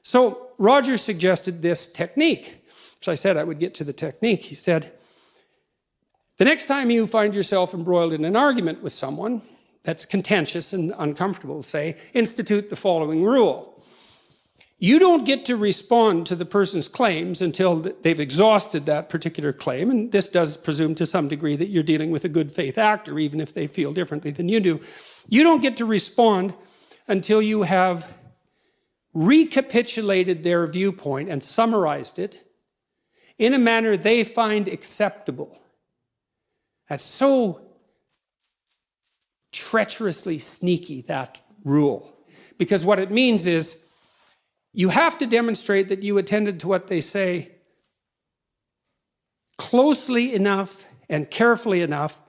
So Roger suggested this technique, which I said I would get to the technique. He said, the next time you find yourself embroiled in an argument with someone that's contentious and uncomfortable, say, institute the following rule. You don't get to respond to the person's claims until they've exhausted that particular claim, and this does presume to some degree that you're dealing with a good faith actor, even if they feel differently than you do. You don't get to respond until you have recapitulated their viewpoint and summarized it in a manner they find acceptable. That's so treacherously sneaky, that rule, because what it means is you have to demonstrate that you attended to what they say closely enough and carefully enough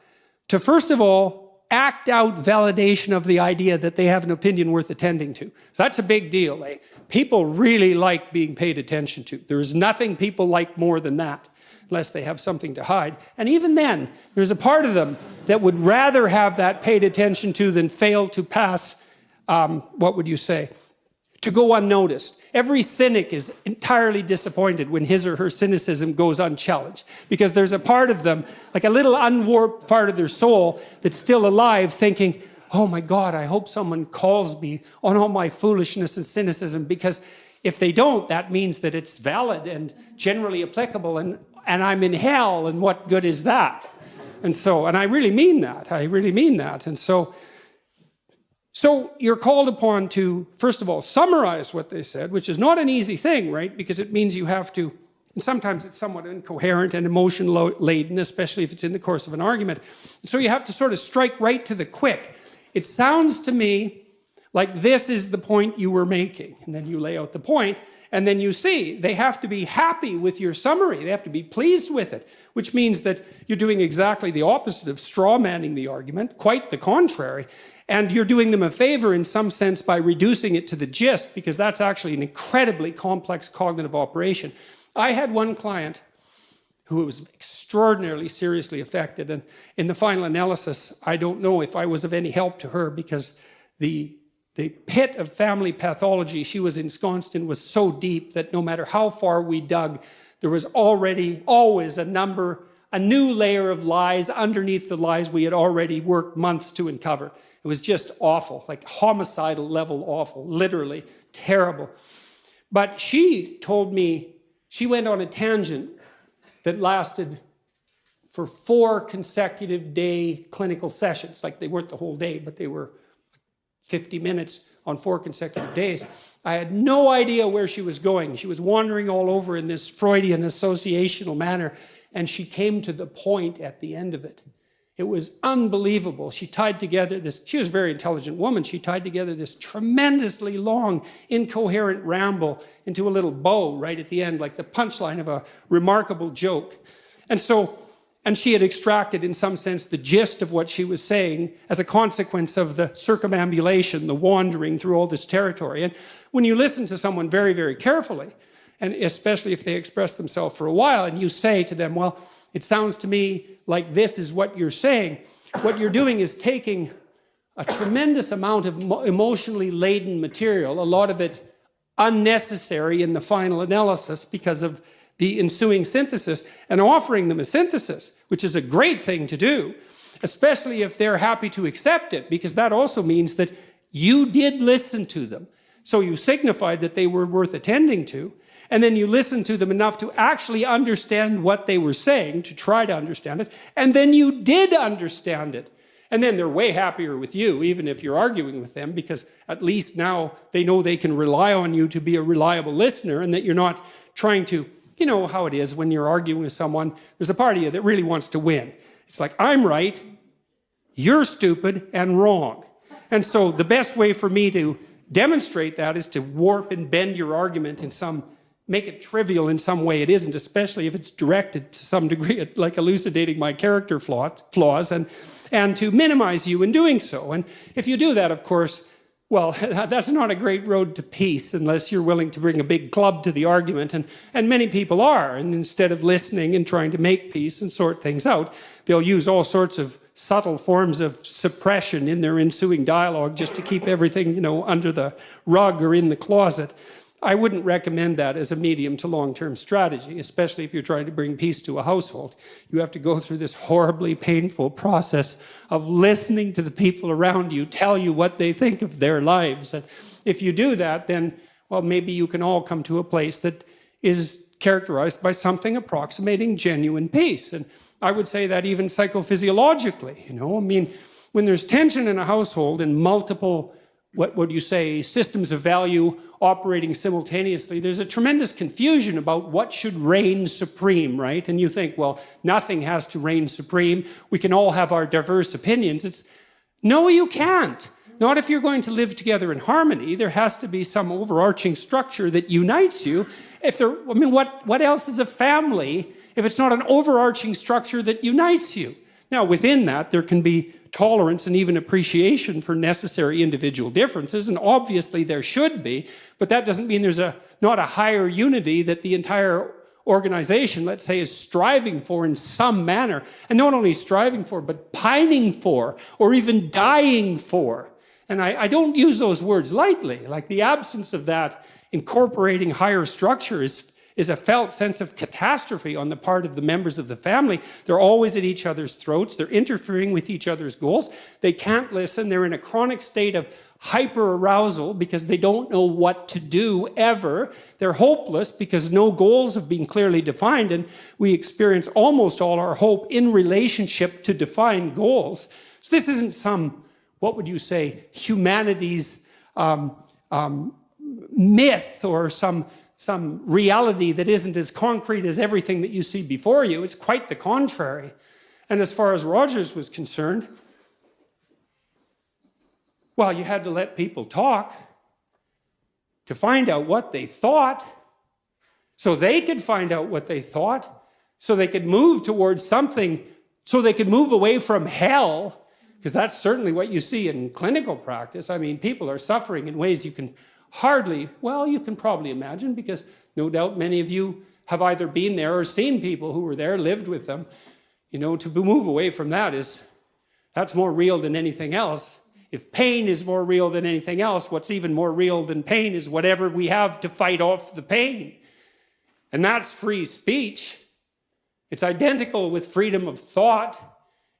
to, first of all, act out validation of the idea that they have an opinion worth attending to. So that's a big deal. Eh? People really like being paid attention to. There's nothing people like more than that, unless they have something to hide. And even then, there's a part of them that would rather have that paid attention to than fail to pass, what would you say, to go unnoticed. Every cynic is entirely disappointed when his or her cynicism goes unchallenged, because there's a part of them, like a little unwarped part of their soul, that's still alive thinking, oh my God, I hope someone calls me on all my foolishness and cynicism, because if they don't, that means that it's valid and generally applicable, and I'm in hell, and what good is that? And I really mean that. I really mean that. And so you're called upon to, first of all, summarize what they said, which is not an easy thing, right? Because it means you have to, and sometimes it's somewhat incoherent and emotion-laden, especially if it's in the course of an argument. So you have to sort of strike right to the quick. It sounds to me like this is the point you were making. And then you lay out the point, and then you see they have to be happy with your summary. They have to be pleased with it, which means that you're doing exactly the opposite of straw-manning the argument, quite the contrary. And you're doing them a favor in some sense by reducing it to the gist, because that's actually an incredibly complex cognitive operation. I had one client who was extraordinarily seriously affected, and in the final analysis, I don't know if I was of any help to her, because the pit of family pathology she was ensconced in was so deep that no matter how far we dug, there was always a new layer of lies underneath the lies we had already worked months to uncover. It was just awful, like homicidal level awful, literally terrible. But she told me she went on a tangent that lasted for 4 consecutive day clinical sessions. Like, they weren't the whole day, but they were 50 minutes on 4 consecutive days. I had no idea where she was going. She was wandering all over in this Freudian associational manner, and she came to the point at the end of it. It was unbelievable. She tied together this, she was a very intelligent woman, she tied together this tremendously long, incoherent ramble into a little bow right at the end, like the punchline of a remarkable joke. And she had extracted, in some sense, the gist of what she was saying as a consequence of the circumambulation, the wandering through all this territory. And when you listen to someone very, very carefully, and especially if they express themselves for a while, and you say to them, well, it sounds to me like this is what you're saying. What you're doing is taking a tremendous amount of emotionally laden material, a lot of it unnecessary in the final analysis because of the ensuing synthesis, and offering them a synthesis, which is a great thing to do, especially if they're happy to accept it, because that also means that you did listen to them. So you signified that they were worth attending to, and then you listened to them enough to actually understand what they were saying, to try to understand it, and then you did understand it. And then they're way happier with you, even if you're arguing with them, because at least now they know they can rely on you to be a reliable listener, and that you're not trying to, you know how it is when you're arguing with someone, there's a part of you that really wants to win. It's like, I'm right, you're stupid and wrong. And so the best way for me to demonstrate that is to warp and bend your argument in some, make it trivial in some way it isn't, especially if it's directed to some degree at like elucidating my character flaws and to minimize you in doing so. And if you do that, of course, well, that's not a great road to peace unless you're willing to bring a big club to the argument, and many people are. And instead of listening and trying to make peace and sort things out, they'll use all sorts of subtle forms of suppression in their ensuing dialogue just to keep everything, you know, under the rug or in the closet. I wouldn't recommend that as a medium to long-term strategy, especially if you're trying to bring peace to a household. You have to go through this horribly painful process of listening to the people around you tell you what they think of their lives. And if you do that, then, well, maybe you can all come to a place that is characterized by something approximating genuine peace. And I would say that even psychophysiologically, I mean, when there's tension in a household and multiple, what would you say, systems of value operating simultaneously, there's a tremendous confusion about what should reign supreme, right? And you think, well, nothing has to reign supreme. We can all have our diverse opinions. No, you can't. Not if you're going to live together in harmony. There has to be some overarching structure that unites you. What else is a family if it's not an overarching structure that unites you? Now, within that, there can be tolerance and even appreciation for necessary individual differences, and obviously there should be, but that doesn't mean there's not a higher unity that the entire organization, let's say, is striving for in some manner, and not only striving for, but pining for, or even dying for. And I don't use those words lightly. Like, the absence of that incorporating higher structure is a felt sense of catastrophe on the part of the members of the family. They're always at each other's throats. They're interfering with each other's goals. They can't listen. They're in a chronic state of hyper-arousal because they don't know what to do ever. They're hopeless because no goals have been clearly defined, and we experience almost all our hope in relationship to defined goals. So this isn't some, what would you say, humanity's myth or some reality that isn't as concrete as everything that you see before you. It's quite the contrary. And as far as Rogers was concerned, well, you had to let people talk to find out what they thought, so they could find out what they thought, so they could move towards something, so they could move away from hell, because that's certainly what you see in clinical practice. I mean, people are suffering in ways you can you can probably imagine, because no doubt many of you have either been there or seen people who were there, lived with them. To move away from that's more real than anything else. If pain is more real than anything else, what's even more real than pain is whatever we have to fight off the pain. And that's free speech. It's identical with freedom of thought.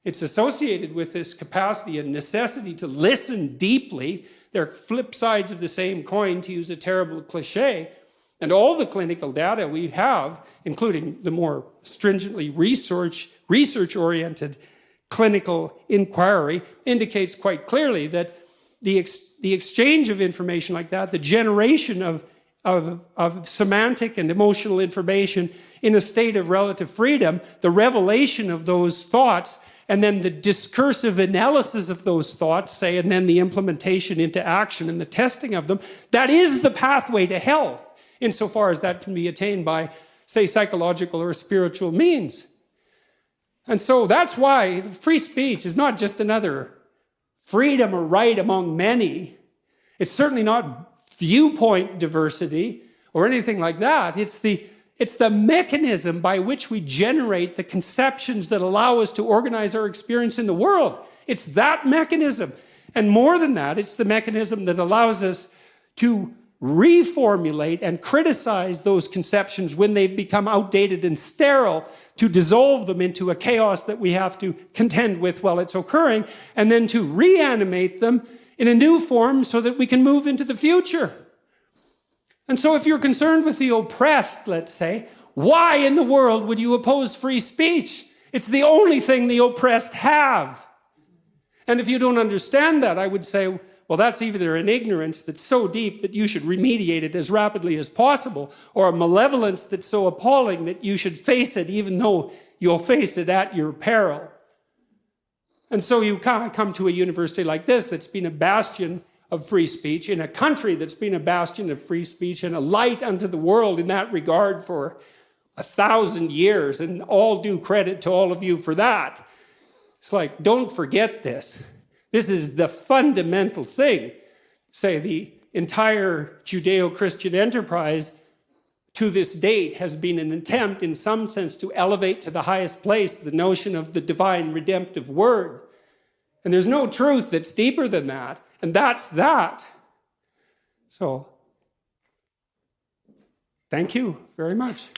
It's associated with this capacity and necessity to listen deeply. They're flip sides of the same coin, to use a terrible cliche. And all the clinical data we have, including the more stringently research-oriented clinical inquiry, indicates quite clearly that the exchange of information like that, the generation of semantic and emotional information in a state of relative freedom, the revelation of those thoughts, and then the discursive analysis of those thoughts, say, and then the implementation into action and the testing of them, that is the pathway to health, insofar as that can be attained by, say, psychological or spiritual means. And so that's why free speech is not just another freedom or right among many. It's certainly not viewpoint diversity or anything like that. It's the mechanism by which we generate the conceptions that allow us to organize our experience in the world. It's that mechanism. And more than that, it's the mechanism that allows us to reformulate and criticize those conceptions when they've become outdated and sterile, to dissolve them into a chaos that we have to contend with while it's occurring, and then to reanimate them in a new form so that we can move into the future. And so if you're concerned with the oppressed, let's say, why in the world would you oppose free speech? It's the only thing the oppressed have. And if you don't understand that, I would say, well, that's either an ignorance that's so deep that you should remediate it as rapidly as possible, or a malevolence that's so appalling that you should face it even though you'll face it at your peril. And so you can't come to a university like this that's been a bastion of free speech, in a country that's been a bastion of free speech and a light unto the world in that regard for 1,000 years, and all due credit to all of you for that. It's like, don't forget this. This is the fundamental thing. Say, the entire Judeo-Christian enterprise to this date has been an attempt, in some sense, to elevate to the highest place the notion of the divine redemptive word. And there's no truth that's deeper than that. And that's that. So Thank you very much.